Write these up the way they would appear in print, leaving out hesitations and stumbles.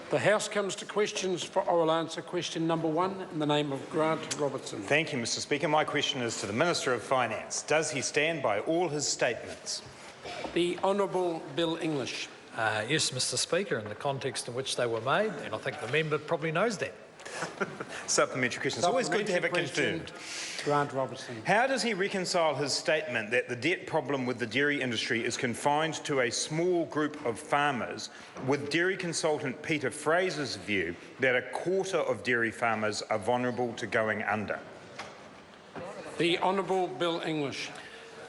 The House comes to questions for oral answer. Question number 1 in the name of Grant Robertson. Thank you, Mr Speaker. My question is to the Minister of Finance. Does he stand by all his statements? The Honourable Bill English. Yes, Mr Speaker, in the context in which they were made, and I think the member probably knows that. Supplementary question. It's always good to have it confirmed. Grant Robertson. How does he reconcile his statement that the debt problem with the dairy industry is confined to a small group of farmers with dairy consultant Peter Fraser's view that a quarter of dairy farmers are vulnerable to going under? The Honourable Bill English.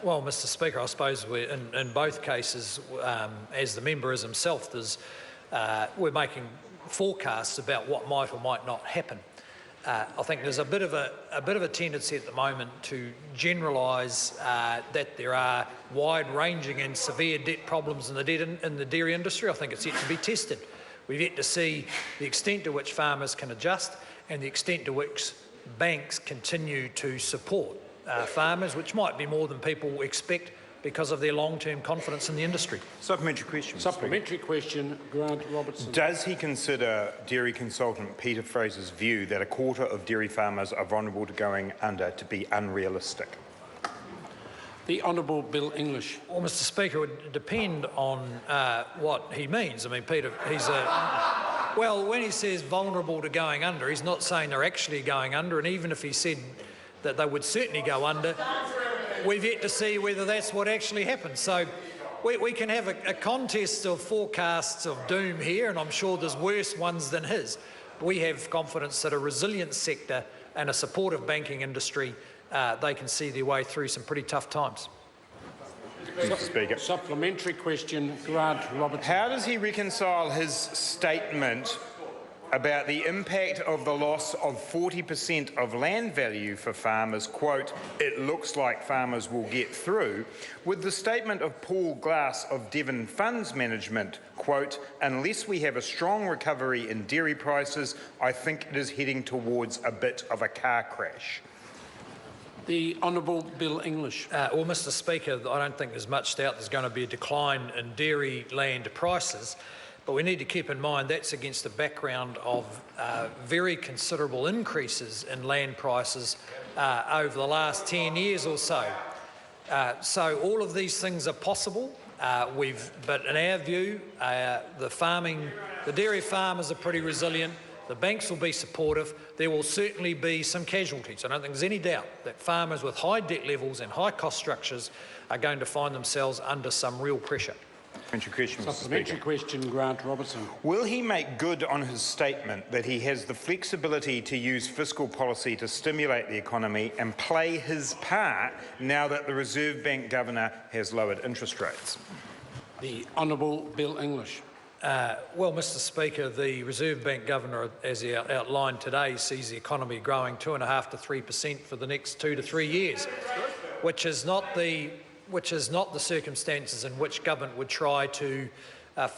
Well, Mr Speaker, I suppose in both cases, as the member is himself, we're making forecasts about what might or might not happen. I think there's a bit of a tendency at the moment to generalise that there are wide-ranging and severe debt problems in the dairy industry. I think it's yet to be tested. We've yet to see the extent to which farmers can adjust and the extent to which banks continue to support farmers, which might be more than people expect because of their long-term confidence in the industry. Supplementary question. Supplementary question, Grant Robertson. Does he consider dairy consultant Peter Fraser's view that a quarter of dairy farmers are vulnerable to going under to be unrealistic? The Honourable Bill English. Well, Mr Speaker, it would depend on what he means. I mean, Peter, well, when he says vulnerable to going under, he's not saying they're actually going under, and even if he said that they would certainly go under, we've yet to see whether that's what actually happens. So we can have a contest of forecasts of doom here, and I'm sure there's worse ones than his. We have confidence that a resilient sector and a supportive banking industry, they can see their way through some pretty tough times. Mr Speaker. Supplementary question, Grant Robertson. How does he reconcile his statement about the impact of the loss of 40% of land value for farmers, quote, "it looks like farmers will get through," with the statement of Paul Glass of Devon Funds Management, quote, "unless we have a strong recovery in dairy prices, I think it is heading towards a bit of a car crash"? The Honourable Bill English. Well, Mr Speaker, I don't think there's much doubt there's going to be a decline in dairy land prices. But we need to keep in mind that's against the background of very considerable increases in land prices over the last 10 years or so. So all of these things are possible. But in our view, the dairy farmers are pretty resilient. The banks will be supportive. There will certainly be some casualties. I don't think there's any doubt that farmers with high debt levels and high cost structures are going to find themselves under some real pressure. Supplementary question, Grant Robertson. Will he make good on his statement that he has the flexibility to use fiscal policy to stimulate the economy and play his part now that the Reserve Bank Governor has lowered interest rates? The Honourable Bill English. Well, Mr Speaker, the Reserve Bank Governor, as he outlined today, sees the economy growing 2.5% to 3% for the next 2 to 3 years, which is not the circumstances in which government would try to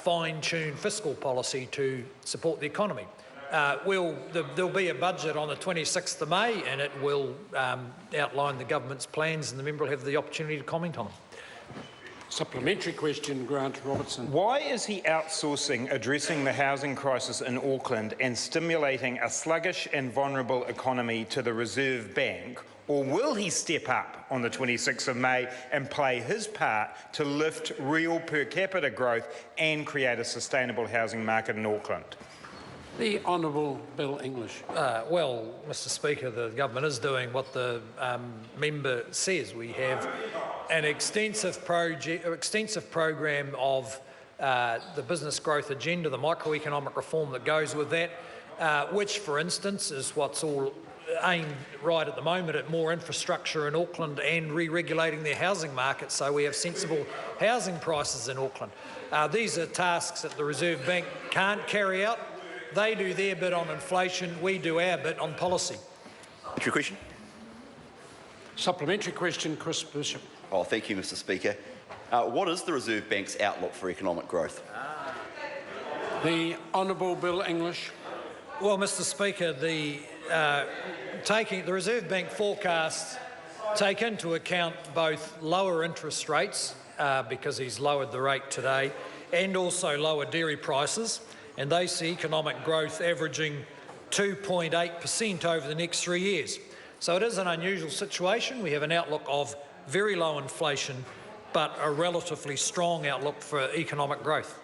fine-tune fiscal policy to support the economy. There'll be a budget on the 26th of May, and it will outline the government's plans, and the member will have the opportunity to comment on them. Supplementary question, Grant Robertson. Why is he outsourcing addressing the housing crisis in Auckland and stimulating a sluggish and vulnerable economy to the Reserve Bank? Or will he step up on the 26th of May and play his part to lift real per capita growth and create a sustainable housing market in Auckland? The Honourable Bill english. Well, Mr Speaker, the government is doing what the member says. We have an extensive program of the business growth agenda, the microeconomic reform that goes with that, which, for instance, is what's all aimed right at the moment at more infrastructure in Auckland and re-regulating their housing market so we have sensible housing prices in Auckland. These are tasks that the Reserve Bank can't carry out. They do their bit on inflation, we do our bit on policy. Your question? Supplementary question, Chris Bishop. Oh, thank you, Mr Speaker. What is the Reserve Bank's outlook for economic growth? The Honourable Bill English. Well, Mr Speaker, the Reserve Bank forecasts take into account both lower interest rates, because he's lowered the rate today, and also lower dairy prices. and they see economic growth averaging 2.8% over the next 3 years. So it is an unusual situation. We have an outlook of very low inflation, but a relatively strong outlook for economic growth.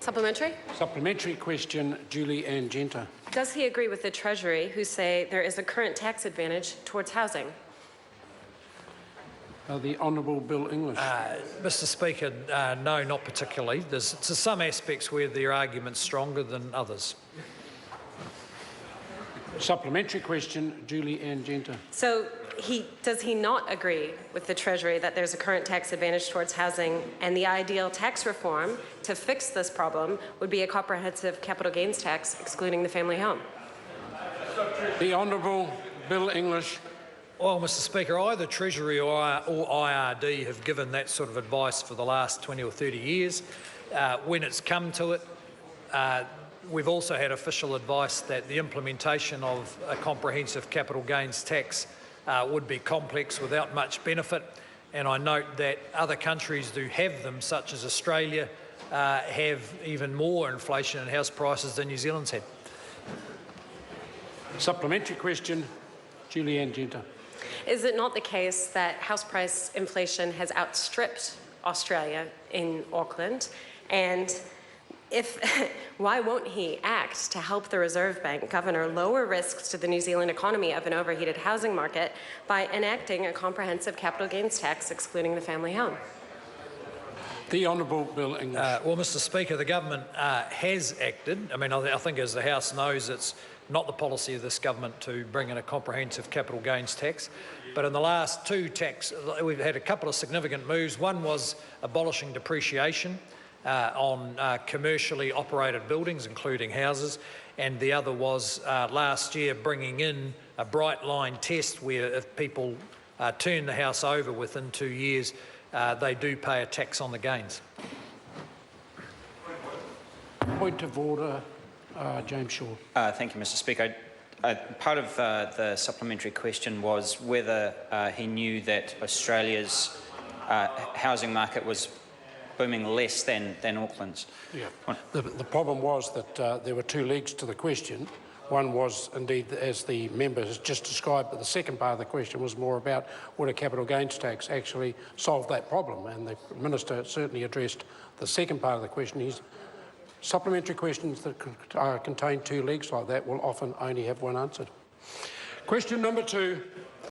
Supplementary? Supplementary question, Julie Ann Genter. Does he agree with the Treasury, who say there is a current tax advantage towards housing? The Honourable Bill English. Mr Speaker, no, not particularly. There's some aspects where their argument's stronger than others. Supplementary question, Julie Ann Genter. So does he not agree with the Treasury that there's a current tax advantage towards housing, and the ideal tax reform to fix this problem would be a comprehensive capital gains tax excluding the family home? The Honourable Bill English. Well, Mr Speaker, either Treasury or IRD have given that sort of advice for the last 20 or 30 years. When it's come to it, we've also had official advice that the implementation of a comprehensive capital gains tax would be complex without much benefit. And I note that other countries do have them, such as Australia, have even more inflation in house prices than New Zealand's had. Supplementary question, Julie Ann Genter. Is it not the case that house price inflation has outstripped Australia in Auckland? And why won't he act to help the Reserve Bank governor lower risks to the New Zealand economy of an overheated housing market by enacting a comprehensive capital gains tax excluding the family home? The Honourable Bill English. Well, Mr Speaker, the government has acted. I mean, I think as the House knows, it's not the policy of this government to bring in a comprehensive capital gains tax. But in the last two we've had a couple of significant moves. One was abolishing depreciation on commercially operated buildings, including houses, and the other was last year bringing in a bright line test where if people turn the house over within 2 years, they do pay a tax on the gains. Point of order, James Shaw. Thank you, Mr Speaker. Part of the supplementary question was whether he knew that Australia's housing market was booming less than Auckland's. Yeah. The problem was that there were two legs to the question. One was indeed, as the member has just described, but the second part of the question was more about would a capital gains tax actually solve that problem, and the Minister certainly addressed the second part of the question. Supplementary questions that contain two legs like that will often only have one answered. Question number 2,